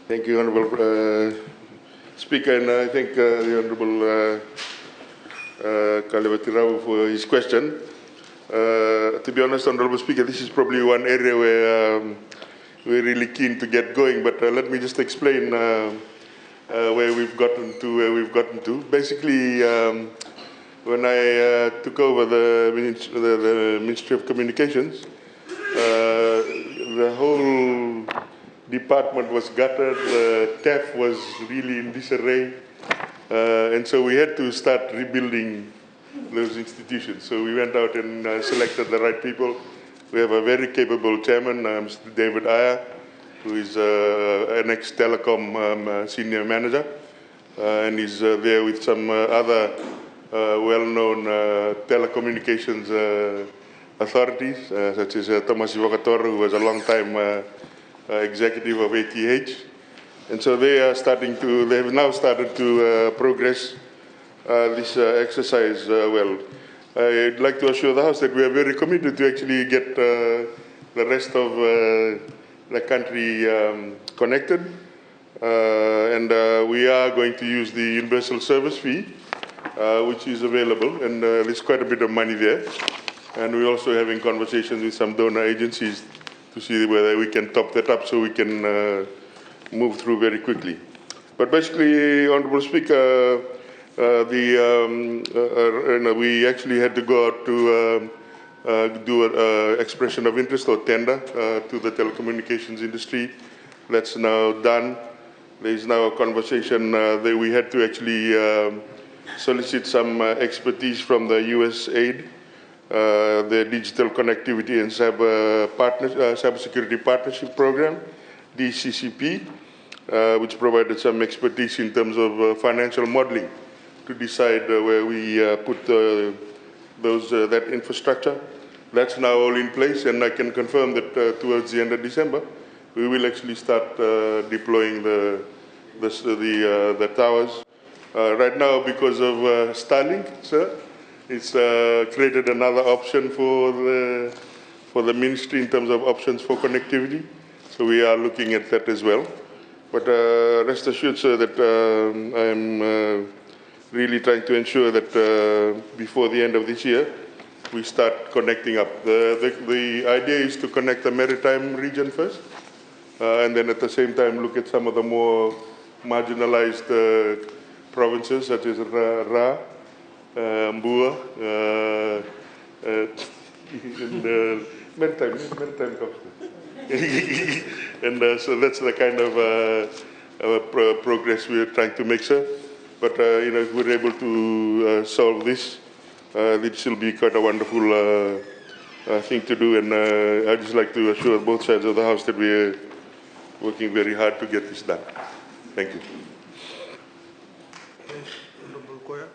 Thank you, Honourable Speaker, and I thank the Honourable Kalewati Rao for his question. To be honest, Honourable Speaker, this is probably one area where we're really keen to get going, but let me just explain where we've gotten to. Basically, when I took over the Ministry of Communications, the whole department was gutted, the TAF was really in disarray, and so we had to start rebuilding those institutions. So we went out and selected the right people. We have a very capable chairman, Mr. David Aya, who is an ex-telecom senior manager, and he's there with some other well-known telecommunications authorities, such as Thomas Ivakator, who was a long-time executive of ATH. And so they have now started to progress this exercise well. I'd like to assure the House that we are very committed to actually get the rest of the country connected. And we are going to use the universal service fee, which is available, and there's quite a bit of money there. And we're also having conversations with some donor agencies to see whether we can top that up so we can move through very quickly. But basically, Honourable Speaker, we actually had to go out to do an expression of interest or tender to the telecommunications industry. That's now done. There is now a conversation that we had to actually solicit some expertise from the USAID, the Digital Connectivity and Cybersecurity Partnership Program, DCCP, which provided some expertise in terms of financial modeling to decide where we put that infrastructure. That's now all in place, and I can confirm that towards the end of December, we will actually start deploying the towers. Right now, because of Starlink, sir, it's created another option for the ministry in terms of options for connectivity. So we are looking at that as well. But rest assured, sir, that I am really trying to ensure that before the end of this year, we start connecting up. The idea is to connect the maritime region first, and then at the same time look at some of the more marginalized provinces, such as Ra, Mbua, and maritime and so that's the kind of progress we are trying to make, sir. But if we're able to solve this, this will be quite a wonderful thing to do. And I'd just like to assure both sides of the House that we're working very hard to get this done. Thank you. Honorable Koya.